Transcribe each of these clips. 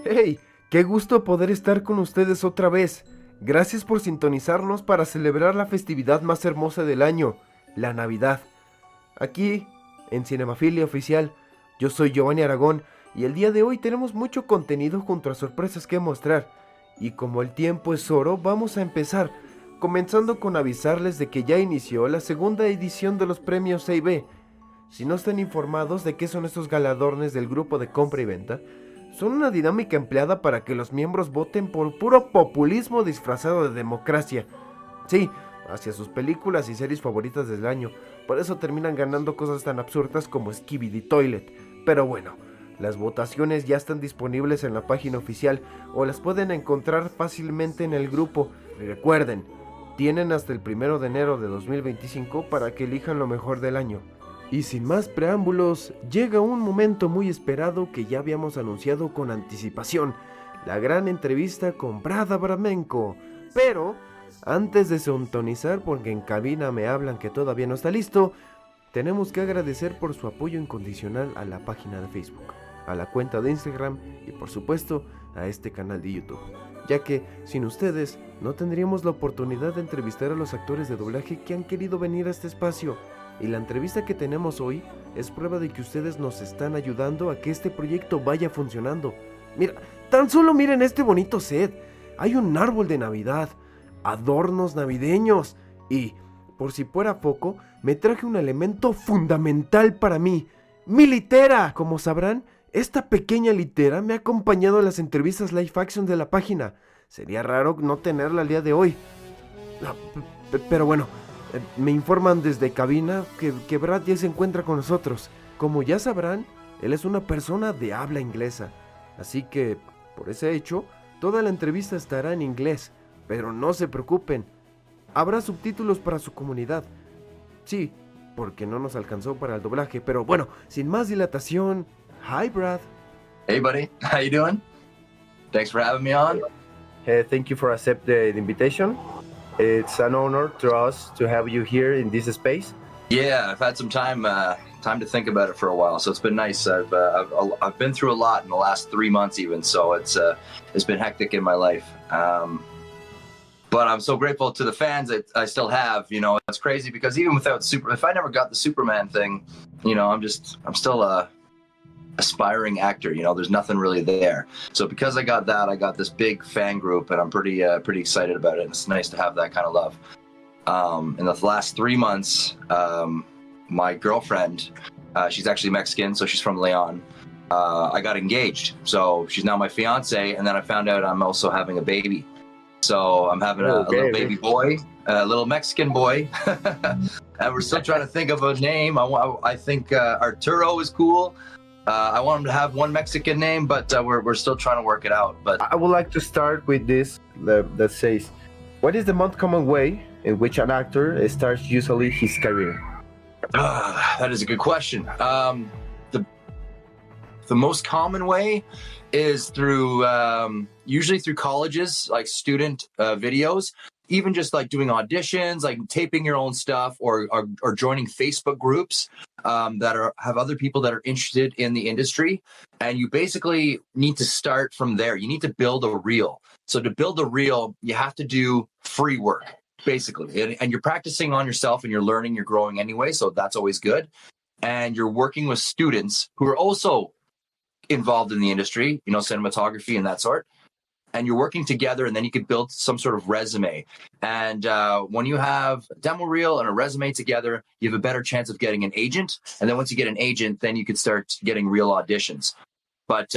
¡Hey! ¡Qué gusto poder estar con ustedes otra vez! Gracias por sintonizarnos para celebrar la festividad más hermosa del año, la Navidad. Aquí, en Cinemafilia Oficial, yo soy Giovanni Aragón y el día de hoy tenemos mucho contenido junto a sorpresas que mostrar. Y como el tiempo es oro, vamos a empezar, comenzando con avisarles de que ya inició la segunda edición de los premios A&B. Si no están informados de qué son estos galardones del grupo de Compra y Venta, son una dinámica empleada para que los miembros voten por puro populismo disfrazado de democracia. Sí, hacia sus películas y series favoritas del año. Por eso terminan ganando cosas tan absurdas como Skibidi Toilet. Pero bueno, las votaciones ya están disponibles en la página oficial o las pueden encontrar fácilmente en el grupo. Y recuerden, tienen hasta el 1 de enero de 2025 para que elijan lo mejor del año. Y sin más preámbulos, llega un momento muy esperado que ya habíamos anunciado con anticipación, la gran entrevista con Abramenko. Pero, antes de sintonizar, porque en cabina me hablan que todavía no está listo, tenemos que agradecer por su apoyo incondicional a la página de Facebook, a la cuenta de Instagram y por supuesto a este canal de YouTube, ya que sin ustedes no tendríamos la oportunidad de entrevistar a los actores de doblaje que han querido venir a este espacio. Y la entrevista que tenemos hoy es prueba de que ustedes nos están ayudando a que este proyecto vaya funcionando. Mira, tan solo miren este bonito set. Hay un árbol de Navidad, adornos navideños y, por si fuera poco, me traje un elemento fundamental para mí, mi litera. Como sabrán, esta pequeña litera me ha acompañado a las entrevistas live action de la página. Sería raro no tenerla al día de hoy. No, pero bueno, me informan desde cabina que Brad ya se encuentra con nosotros. Como ya sabrán, él es una persona de habla inglesa. Así que, por ese hecho, toda la entrevista estará en inglés. Pero no se preocupen, habrá subtítulos para su comunidad. Sí, porque no nos alcanzó para el doblaje. Pero bueno, sin más dilatación, hi Brad. Hey buddy, how you doing? Thanks for having me on. Thank you for accepting the invitation. It's an honor to us to have you here in this space. Yeah, I've had some time to think about it for a while, so it's been nice. I've been through a lot in the last 3 months, even, so it's been hectic in my life. But I'm so grateful to the fans that I still have. You know, it's crazy because even without if I never got the Superman thing, you know, I'm still a aspiring actor. You know, there's nothing really there. So because I got that, I got this big fan group, and I'm pretty excited about it. And it's nice to have that kind of love. In the last 3 months, my girlfriend, she's actually Mexican, so she's from Leon. I got engaged, so she's now my fiance, and then I found out I'm also having a baby. So I'm having a little baby boy, a little Mexican boy, and we're still trying to think of a name. I think Arturo is cool. I want him to have one Mexican name, but we're still trying to work it out. But I would like to start with this that says, what is the most common way in which an actor starts usually his career? That is a good question. The most common way is through usually through colleges, like student videos, even just like doing auditions, like taping your own stuff, or joining Facebook groups that have other people that are interested in the industry. And you basically need to start from there. You need to build a reel. So to build a reel, you have to do free work, basically. And you're practicing on yourself, and you're learning, you're growing anyway. So that's always good. And you're working with students who are also involved in the industry, you know, cinematography and that sort. And you're working together, and then you could build some sort of resume. And when you have a demo reel and a resume together, you have a better chance of getting an agent. And then once you get an agent, then you could start getting real auditions. But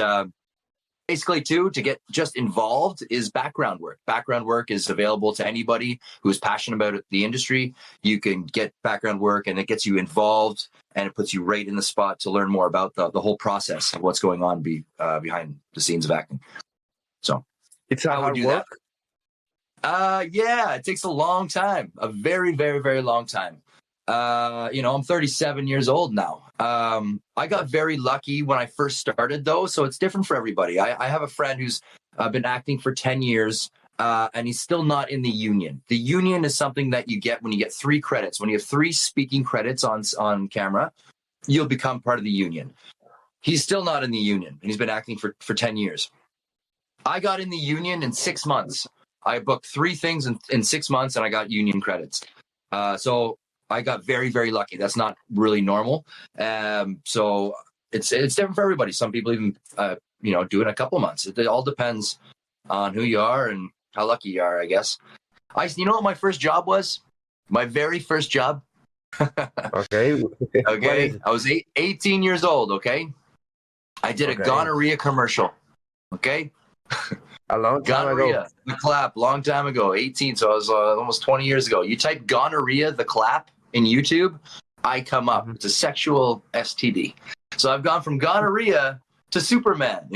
basically, too, to get just involved is background work. Background work is available to anybody who's passionate about the industry. You can get background work, and it gets you involved, and it puts you right in the spot to learn more about the whole process of what's going on behind the scenes of acting. So It's a hard work. Yeah, it takes a long time, a very, very, very long time. You know, I'm 37 years old now. I got very lucky when I first started, though, so it's different for everybody. I have a friend who's been acting for 10 years, and he's still not in the union. The union is something that you get when you get 3 credits. When you have 3 speaking credits on camera, you'll become part of the union. He's still not in the union, and he's been acting for 10 years. I got in the union in 6 months. I booked 3 things in 6 months, and I got union credits. So I got very, very lucky. That's not really normal. So it's different for everybody. Some people even do it in a couple of months. It all depends on who you are and how lucky you are, I guess. You know what my first job was? My very first job. Okay. Okay. I was 18 years old. Okay. I did a gonorrhea commercial. Okay. A long time Gonorrhea, ago. the clap, long time ago, 18. So I was almost 20 years ago. You type gonorrhea, the clap in YouTube, I come up. It's a sexual STD. So I've gone from gonorrhea to Superman,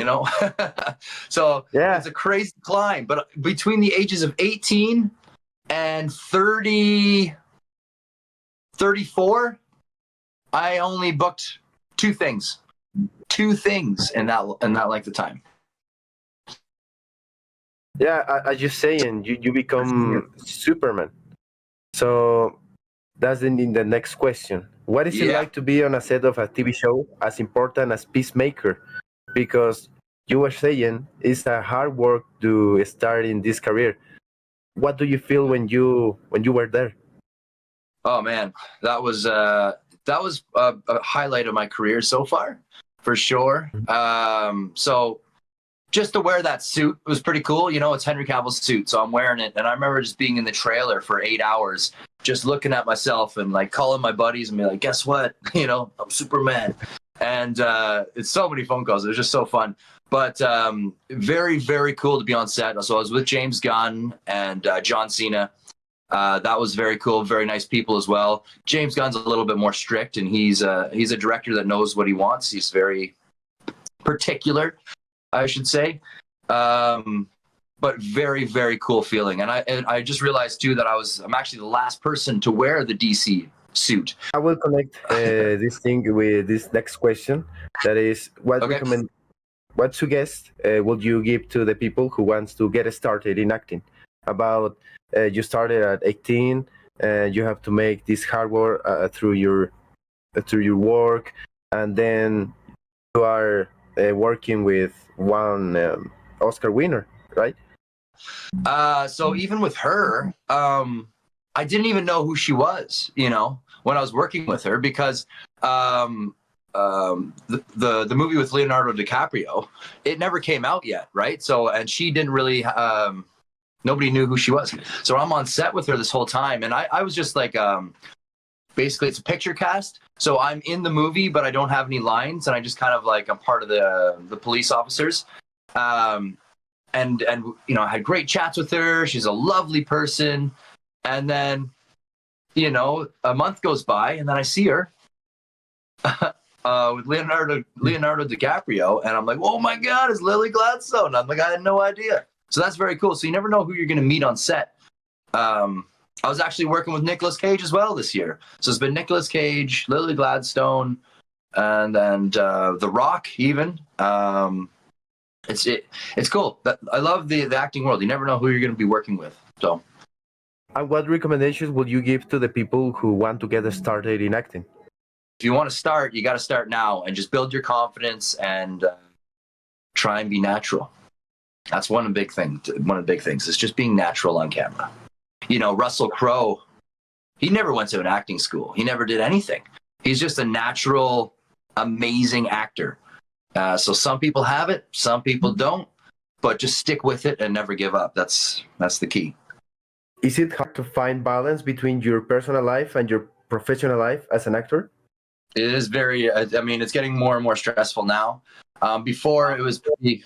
So it's a crazy climb. But between the ages of 18 and 34, I only booked 2 things. 2 things in that length of time. Yeah, as you're saying, you become Superman. So that's in the next question. What is it like to be on a set of a TV show as important as Peacemaker? Because you were saying it's a hard work to start in this career. What do you feel when you were there? Oh man, that was a highlight of my career so far, for sure. So just to wear that suit was pretty cool. It's Henry Cavill's suit, so I'm wearing it. And I remember just being in the trailer for 8 hours, just looking at myself and like calling my buddies and be like, guess what? I'm Superman. And it's so many phone calls. It was just so fun. But very, very cool to be on set. So I was with James Gunn and John Cena. That was very cool. Very nice people as well. James Gunn's a little bit more strict, and he's a director that knows what he wants. He's very particular, I should say. But very, very cool feeling. And I just realized too that I'm actually the last person to wear the DC suit. I will connect this thing with this next question. That is, what suggestion would you give to the people who wants to get started in acting? About you started at 18, you have to make this hard work through your work, and then you are working with one Oscar winner, right? So even with her, I didn't even know who she was, when I was working with her, because the movie with Leonardo DiCaprio, it never came out yet, right? So, and she didn't really, nobody knew who she was. So I'm on set with her this whole time, and I was just like, basically it's a picture cast. So I'm in the movie, but I don't have any lines, and I just kind of like, I'm part of the police officers. And I had great chats with her. She's a lovely person. And then, a month goes by, and then I see her with Leonardo DiCaprio, and I'm like, oh my God, it's Lily Gladstone. I'm like, I had no idea. So that's very cool. So you never know who you're going to meet on set. I was actually working with Nicolas Cage as well this year. So it's been Nicolas Cage, Lily Gladstone, and The Rock even. It's cool. I love the acting world. You never know who you're going to be working with. So. And what recommendations would you give to the people who want to get started in acting? If you want to start, you got to start now and just build your confidence and try and be natural. That's one of the big things. Is just being natural on camera. Russell Crowe, he never went to an acting school. He never did anything. He's just a natural, amazing actor. So some people have it, some people don't, but just stick with it and never give up. That's the key. Is it hard to find balance between your personal life and your professional life as an actor? It is very, it's getting more and more stressful now. Before it was pretty,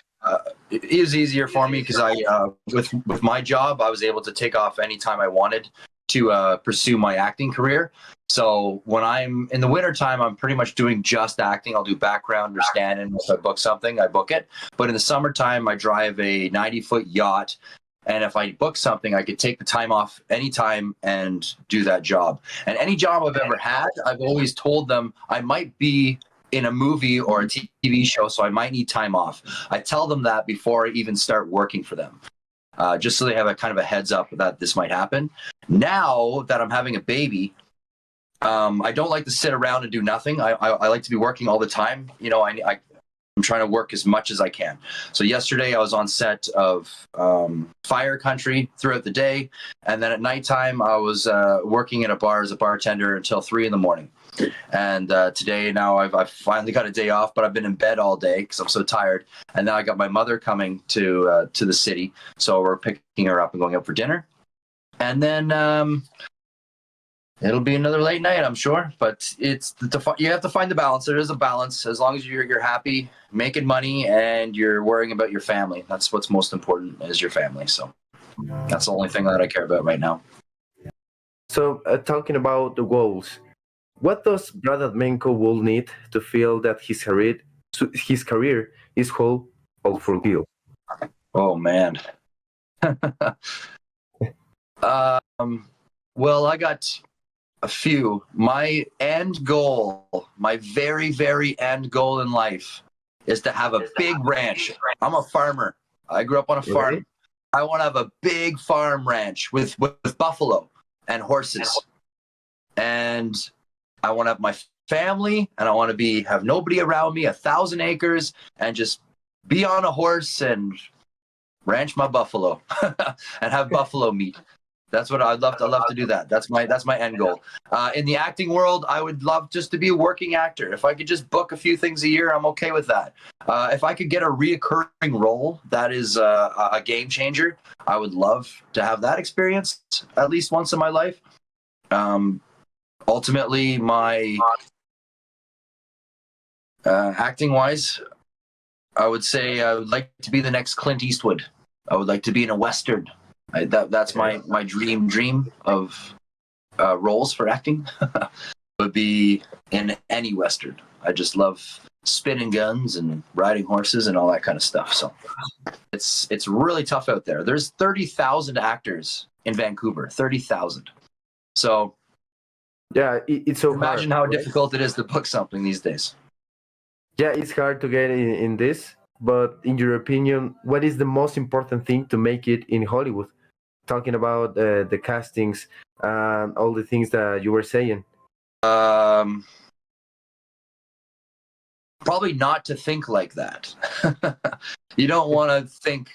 it was easier for me because with my job, I was able to take off anytime I wanted to pursue my acting career. So when I'm in the wintertime, I'm pretty much doing just acting. I'll do background or stand-in. If I book something, I book it. But in the summertime, I drive a 90-foot yacht. And if I book something, I could take the time off anytime and do that job. And any job I've ever had, I've always told them I might be in a movie or a TV show, so I might need time off. I tell them that before I even start working for them, just so they have a kind of a heads up that this might happen. Now that I'm having a baby, I don't like to sit around and do nothing. I like to be working all the time. I'm I'm trying to work as much as I can. So yesterday I was on set of Fire Country throughout the day. And then at nighttime, I was working in a bar as a bartender until 3 a.m. And today now I've finally got a day off, but I've been in bed all day because I'm so tired. And now I got my mother coming to the city. So we're picking her up and going out for dinner. And then it'll be another late night, I'm sure. But you have to find the balance. There is a balance. As long as you're happy, making money, and you're worrying about your family. That's what's most important, is your family. So that's the only thing that I care about right now. So talking about the goals, what does Abramenko will need to feel that his career is whole or fulfilled? Oh man. Well, I got a few. My end goal, my very, very end goal in life, is to have a big ranch. I'm a farmer. I grew up on a farm. Really? I want to have a big farm ranch with buffalo and horses. And I want to have my family, and I want to have nobody around me, 1,000 acres, and just be on a horse and ranch my buffalo and have buffalo meat. That's what I'd love to do. That's my end goal. In the acting world, I would love just to be a working actor. If I could just book a few things a year, I'm okay with that. If I could get a reoccurring role, that is a game changer. I would love to have that experience at least once in my life. Ultimately, my acting wise, I would say I would like to be the next Clint Eastwood. I would like to be in a Western. That's my dream of roles for acting. Would be in any Western. I just love spinning guns and riding horses and all that kind of stuff. So it's really tough out there. There's 30,000 actors in Vancouver. 30,000. So yeah, it's so imagine hard, how difficult it is to book something these days. Yeah, it's hard to get in this. But in your opinion, what is the most important thing to make it in Hollywood? Talking about the castings and all the things that you were saying. Probably not to think like that. You don't want to think,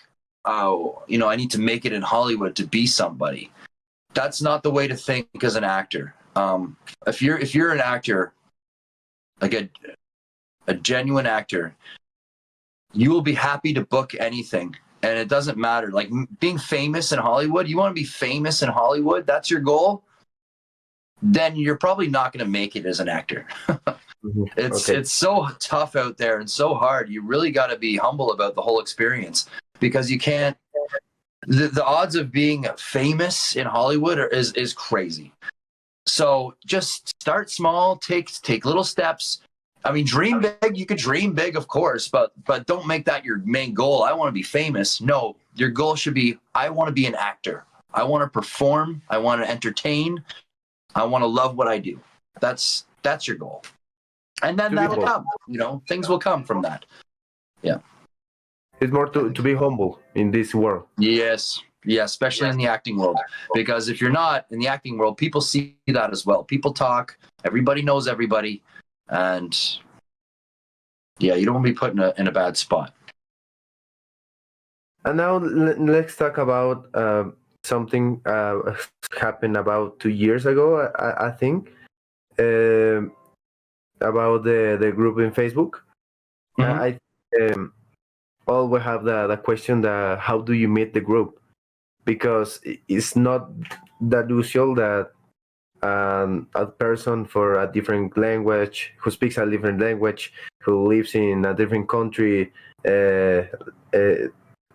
oh, I need to make it in Hollywood to be somebody. That's not the way to think as an actor. If you're an actor, like a genuine actor, you will be happy to book anything. And it doesn't matter. Like being famous in Hollywood, you want to be famous in Hollywood, that's your goal, then you're probably not going to make it as an actor. It's so tough out there and so hard. You really got to be humble about the whole experience, because you can't, the odds of being famous in Hollywood is crazy. So just start small, take little steps. I mean, dream big. You could dream big, of course, but don't make that your main goal. I want to be famous. No, your goal should be, I want to be an actor. I want to perform. I want to entertain. I want to love what I do. That's your goal. And then that'll come. Things will come from that. Yeah. It's more to be humble in this world. Yes. Yeah, especially in the acting world. Because if you're not in the acting world, people see that as well. People talk. Everybody knows everybody. And yeah, you don't want to be put in a bad spot. And now let's talk about something happened about 2 years ago, I think, about the group in Facebook. Mm-hmm. All we have the question that how do you meet the group? Because it's not that usual that a person for a different language, who speaks a different language, who lives in a different country,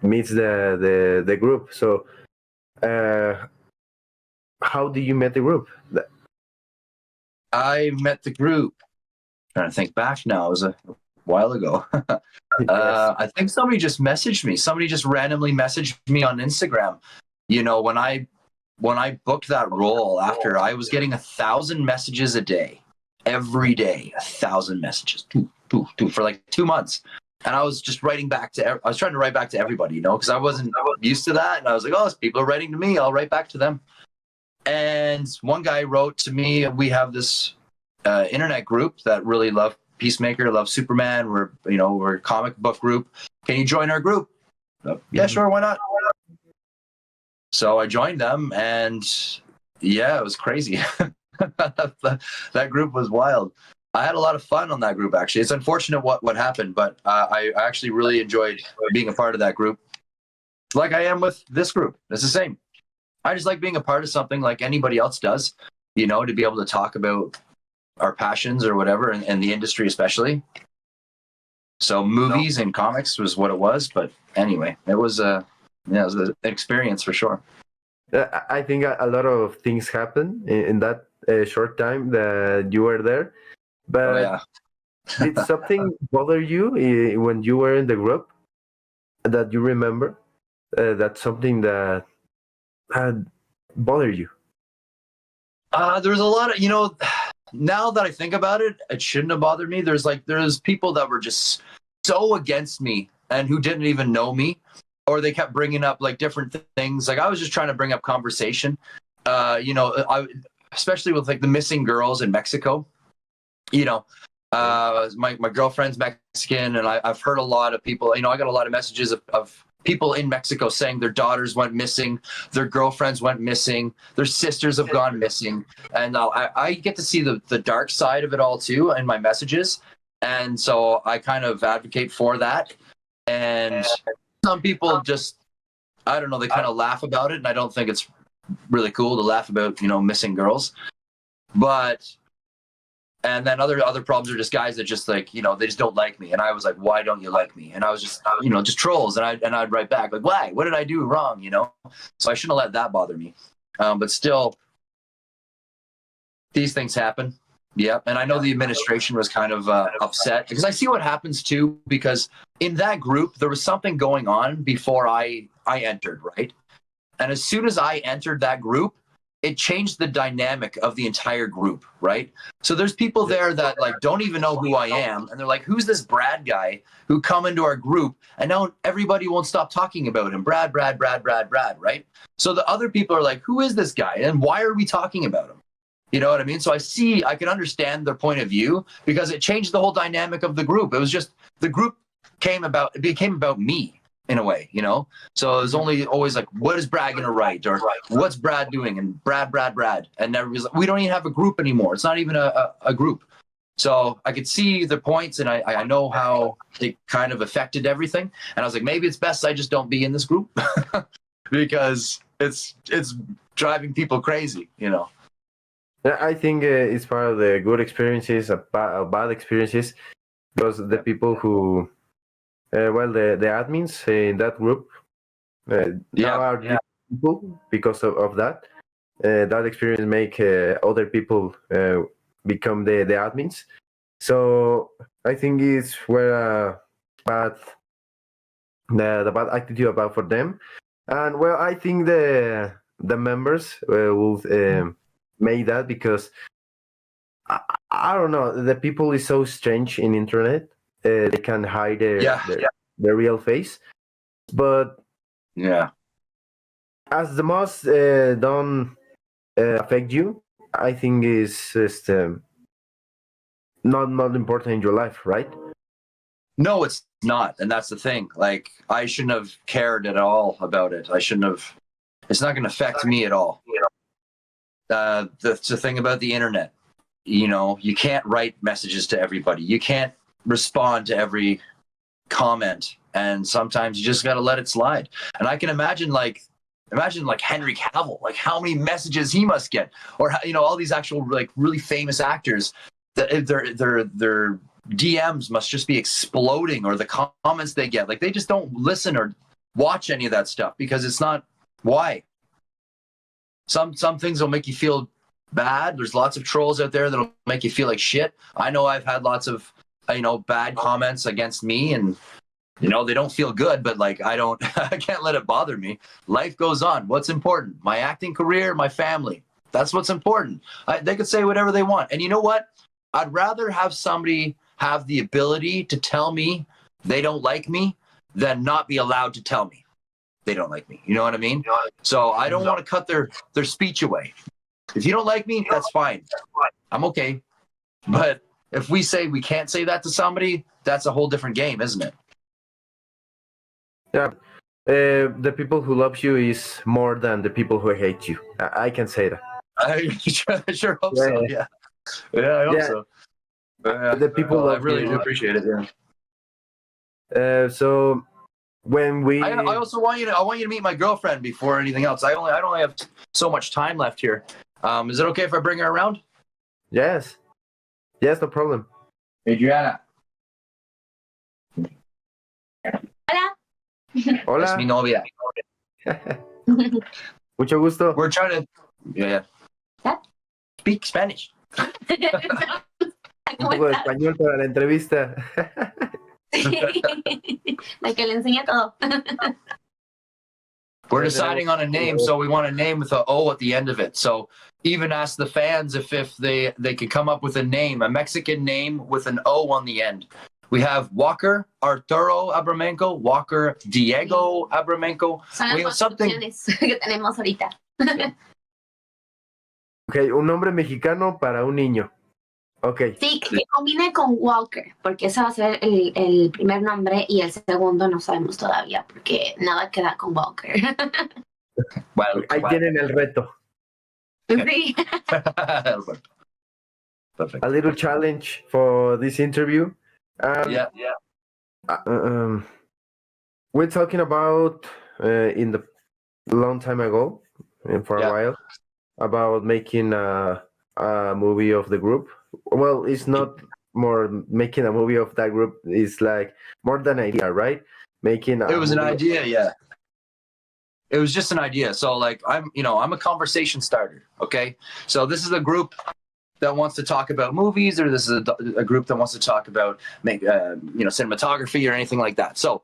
meets the group. So how do you meet the group? I met the group. I'm trying to think back now. It was a while ago. Yes. I think somebody just messaged me. Somebody just randomly messaged me on Instagram. When I booked that role, after I was getting 1,000 messages a day, every day, 1,000 messages, for like 2 months. And I was just trying to write back to everybody, because I wasn't used to that. And I was like, oh, people are writing to me. I'll write back to them. And one guy wrote to me, we have this internet group that really love Peacemaker, love Superman. We're a comic book group. Can you join our group? Yeah, sure. Why not? So I joined them, and yeah, it was crazy. That group was wild. I had a lot of fun on that group, actually. It's unfortunate what happened, but I actually really enjoyed being a part of that group. Like I am with this group. It's the same. I just like being a part of something like anybody else does, to be able to talk about our passions or whatever, and the industry especially. So movies and comics was what it was. But anyway, it was an experience for sure. I think a lot of things happened in that short time that you were there. But did something bother you when you were in the group that you remember? That's something that had bothered you? There's a lot of, now that I think about it, it shouldn't have bothered me. There's people that were just so against me and who didn't even know me, or they kept bringing up like different things. Like I was just trying to bring up conversation, especially with like the missing girls in Mexico. My girlfriend's Mexican, and I've heard a lot of people, I got a lot of messages of people in Mexico saying their daughters went missing, their girlfriends went missing, their sisters have gone missing. And I get to see the dark side of it all too in my messages. And so I kind of advocate for that. And some people just, I don't know, they kind of laugh about it. And I don't think it's really cool to laugh about, missing girls. And then other problems are just guys that just like, they just don't like me. And I was like, why don't you like me? And I was just, just trolls. And I'd write back like, why? What did I do wrong? So I shouldn't have let that bother me. But still, these things happen. Yeah. And I know the administration was kind of upset because I see what happens too, because in that group, there was something going on before I entered, right? And as soon as I entered that group, it changed the dynamic of the entire group, right? So there's people there that like don't even know who I am, and they're like, who's this Brad guy who come into our group? And now everybody won't stop talking about him. Brad, right? So the other people are like, who is this guy? And why are we talking about him? You know what I mean? So I can understand their point of view because it changed the whole dynamic of the group. It was just, the group became about me. In a way, so it was always like, what is Brad gonna write, or what's Brad doing, and Brad, and everybody's like, we don't even have a group anymore. It's not even a group. So I could see the points, and I know how it kind of affected everything. And I was like, maybe it's best I just don't be in this group because it's driving people crazy, I think it's part of the good experiences, bad experiences, because the people who. The admins in that group now are people because of that. That experience make other people become the admins. So I think it's where the bad attitude about for them. And well, I think the members will make that because I don't know, the people is so strange in internet. They can hide their real face, but as the most don't affect you, I think is just not important in your life, right? No, it's not, and that's the thing. Like, I shouldn't have cared at all about it. It's not going to affect me at all. The thing about the internet, you can't write messages to everybody. You can't respond to every comment, and sometimes you just got to let it slide. And I can imagine like Henry Cavill, like how many messages he must get, or all these actual like really famous actors that their DMs must just be exploding, or the comments they get, like they just don't listen or watch any of that stuff because it's not why. Some things will make you feel bad. There's lots of trolls out there that'll make you feel like shit. I know I've had lots of bad comments against me, and they don't feel good, but like I can't let it bother me. Life goes on. What's important? My acting career, my family. That's what's important. They could say whatever they want. And you know what? I'd rather have somebody have the ability to tell me they don't like me than not be allowed to tell me they don't like me. You know what I mean? So I don't want to cut their speech away. If you don't like me, that's fine. I'm okay. But if we say we can't say that to somebody, that's a whole different game, isn't it? Yeah. The people who love you is more than the people who hate you. I can say that. I sure hope so. Yeah, I hope so. The people I love really you. do appreciate it. Yeah. So when we, I also want you to meet my girlfriend before anything else. I only have so much time left here. Is it okay if I bring her around? Yes, no problem. Adriana. Hola. Es mi novia. Mucho gusto. We're trying to speak Spanish. Un poco de español para la entrevista. La que le enseña todo. We're deciding on a name, so we want a name with an O at the end of it. So even ask the fans if they could come up with a name, a Mexican name with an O on the end. We have Walker Arturo Abramenko, Walker Diego Abramenko. Son las opciones que tenemos ahorita. Okay, un nombre mexicano para un niño. Okay. Sí, que combine con Walker, porque ese va a ser el primer nombre y el segundo no sabemos todavía, porque nada queda con Walker. Well, ahí tienen el reto. Sí. Perfect. A little challenge for this interview. Yeah. We're talking about in the long time ago, and for a while, about making a movie of the group. Well, it's not more making a movie of that group. It's like more than an idea, right? Making it was an idea, yeah. It was just an idea. So like I'm a conversation starter. Okay, so this is a group that wants to talk about movies, or this is a group that wants to talk about cinematography or anything like that. So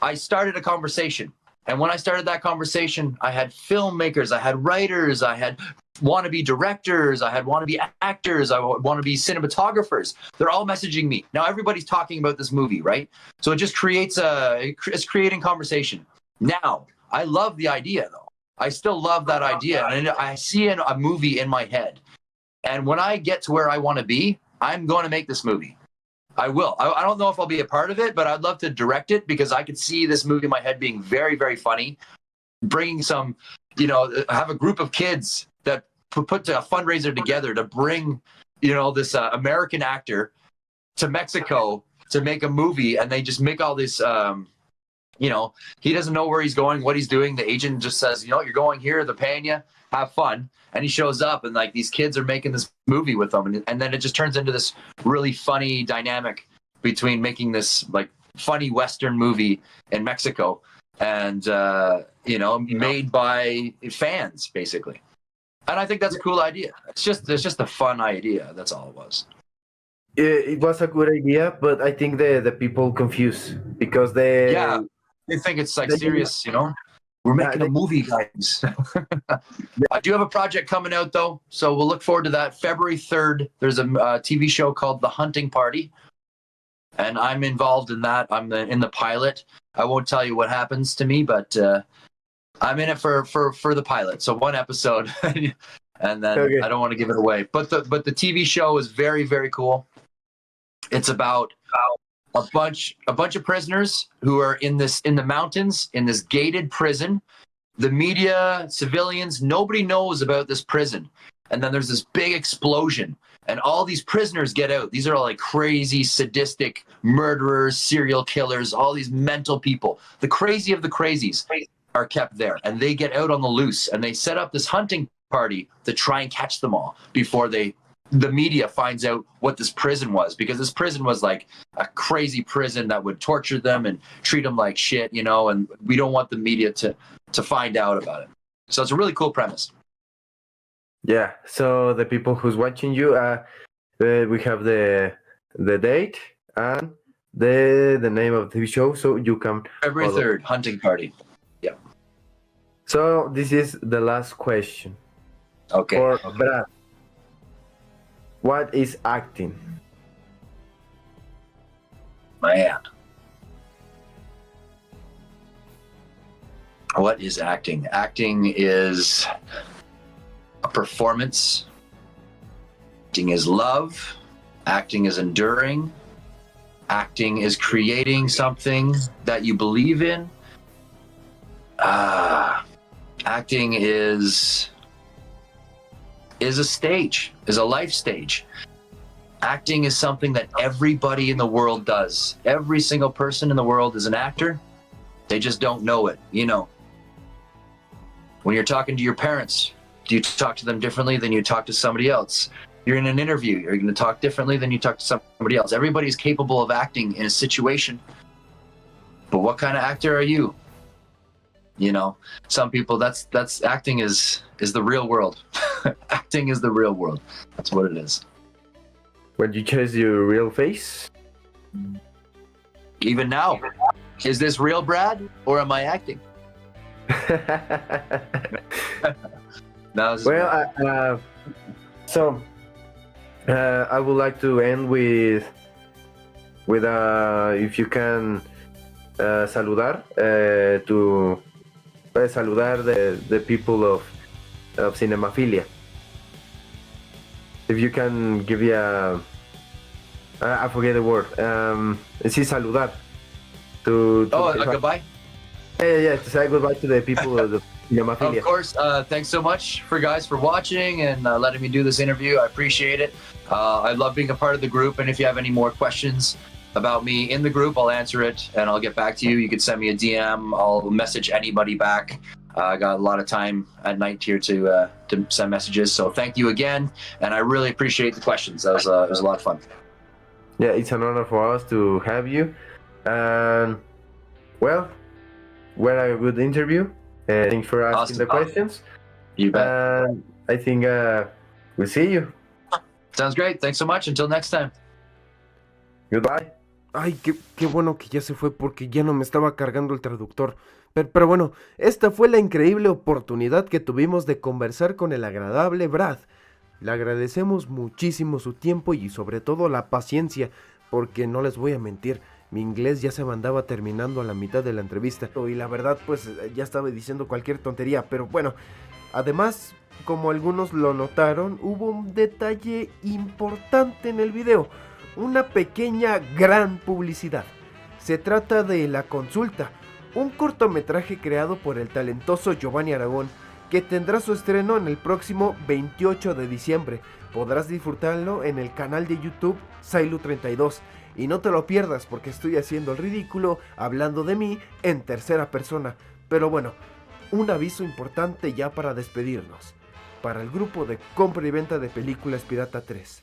I started a conversation, and when I started that conversation, I had filmmakers, I had writers, I had wannabe directors, I had wannabe actors, I wannabe cinematographers. They're all messaging me. Now everybody's talking about this movie, right? So it just it's creating conversation. Now, I love the idea though. I still love that idea, and I see a movie in my head. And when I get to where I want to be, I'm going to make this movie. I will. I don't know if I'll be a part of it, but I'd love to direct it because I could see this movie in my head being very, very funny. Bringing some, have a group of kids that put a fundraiser together to bring, this American actor to Mexico to make a movie, and they just make all this. He doesn't know where he's going, what he's doing. The agent just says, you're going here, they're paying you, have fun. And he shows up, and like these kids are making this movie with them, and then it just turns into this really funny dynamic between making this like funny Western movie in Mexico and made by fans basically. And I think that's a cool idea. It's just a fun idea. That's all it was. It was a good idea, but I think the people confuse because they think it's like serious, We're making a movie, guys. I do have a project coming out, though, so we'll look forward to that. February 3rd, there's a TV show called The Hunting Party, and I'm involved in that. I'm in the pilot. I won't tell you what happens to me, but I'm in it for the pilot. So one episode, and then I don't want to give it away. But the TV show is very, very cool. It's about a bunch of prisoners who are in the mountains in this gated prison. The media, civilians, nobody knows about this prison. And then there's this big explosion, and all these prisoners get out. These are all like crazy, sadistic murderers, serial killers, all these mental people. The crazy of the crazies are kept there, and they get out on the loose, and they set up this hunting party to try and catch them all before the media finds out what this prison was, because this prison was like a crazy prison that would torture them and treat them like shit, and we don't want the media to find out about it. So it's a really cool premise. Yeah, so the people who's watching you, we have the date and the name of the show, so you can February 3rd, Hunting Party. Yeah. So this is the last question. Okay. For Brad. What is acting? Man. What is acting? Acting is a performance. Acting is love. Acting is enduring. Acting is creating something that you believe in. Acting is a stage, is a life stage. Acting is something that everybody in the world does. Every single person in the world is an actor. They just don't know it, you know. When you're talking to your parents, do you talk to them differently than you talk to somebody else? You're in an interview, you're going to talk differently than you talk to somebody else. Everybody's capable of acting in a situation. But what kind of actor are you? You know, some people, that's acting is the real world. Acting is the real world. That's what it is. When you choose your real face? Even now, is this real Brad or am I acting? Well, I would like to end with if you can saludar the people of Cinemafilia. If you can give me I forget the word. Sí, saludar. Goodbye? Yeah, to say goodbye to the people of the Cinemafilia. Of course. Thanks so much for watching and letting me do this interview. I appreciate it. I love being a part of the group, and if you have any more questions about me in the group, I'll answer it and I'll get back to you. You can send me a DM. I'll message anybody back. I got a lot of time at night here to send messages. So thank you again, and I really appreciate the questions. It was a lot of fun. Yeah, it's an honor for us to have you. And well, a good interview. Thanks for asking Awesome. the questions. You bet. And I think we'll see you. Sounds great. Thanks so much. Until next time. Goodbye. Ay, qué bueno que ya se fue porque ya no me estaba cargando el traductor. Pero bueno, esta fue la increíble oportunidad que tuvimos de conversar con el agradable Brad. Le agradecemos muchísimo su tiempo y sobre todo la paciencia, porque no les voy a mentir, mi inglés ya se me andaba terminando a la mitad de la entrevista. Y la verdad, pues ya estaba diciendo cualquier tontería, pero bueno, además, como algunos lo notaron, hubo un detalle importante en el video. Una pequeña gran publicidad. Se trata de La Consulta, un cortometraje creado por el talentoso Giovanni Aragón, que tendrá su estreno en el próximo 28 de diciembre. Podrás disfrutarlo en el canal de YouTube Sailu32. Y no te lo pierdas porque estoy haciendo el ridículo hablando de mí en tercera persona. Pero bueno, un aviso importante ya para despedirnos. Para el grupo de compra y venta de películas Pirata 3.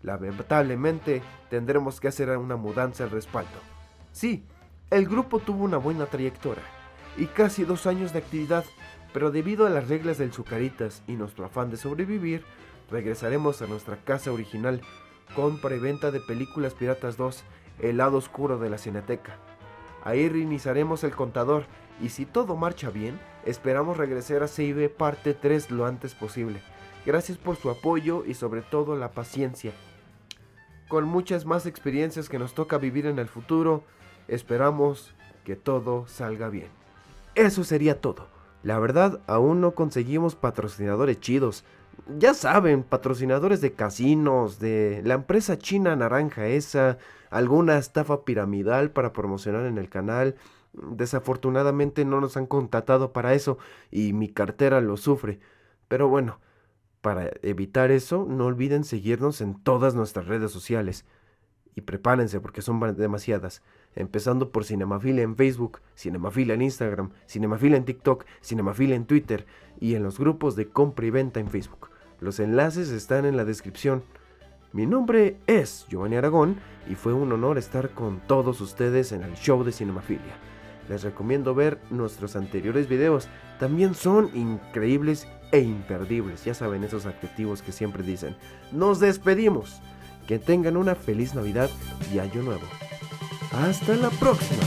Lamentablemente tendremos que hacer una mudanza al respaldo. Sí, el grupo tuvo una buena trayectoria y casi 2 años de actividad, pero debido a las reglas del Zucaritas y nuestro afán de sobrevivir, regresaremos a nuestra casa original, compra y venta de películas Piratas 2, el lado oscuro de la Cineteca. Ahí reiniciaremos el contador y si todo marcha bien, esperamos regresar a CIB parte 3 lo antes posible. Gracias por su apoyo y sobre todo la paciencia. Con muchas más experiencias que nos toca vivir en el futuro, esperamos que todo salga bien. Eso sería todo. La verdad, aún no conseguimos patrocinadores chidos. Ya saben, patrocinadores de casinos, de la empresa china naranja esa, alguna estafa piramidal para promocionar en el canal. Desafortunadamente no nos han contratado para eso y mi cartera lo sufre. Pero bueno, para evitar eso, no olviden seguirnos en todas nuestras redes sociales. Y prepárense porque son demasiadas. Empezando por Cinemafilia en Facebook, Cinemafilia en Instagram, Cinemafilia en TikTok, Cinemafilia en Twitter y en los grupos de compra y venta en Facebook. Los enlaces están en la descripción. Mi nombre es Giovanni Aragón y fue un honor estar con todos ustedes en el show de Cinemafilia. Les recomiendo ver nuestros anteriores videos, también son increíbles e imperdibles, ya saben esos adjetivos que siempre dicen. Nos despedimos, que tengan una feliz Navidad y Año Nuevo. Hasta la próxima.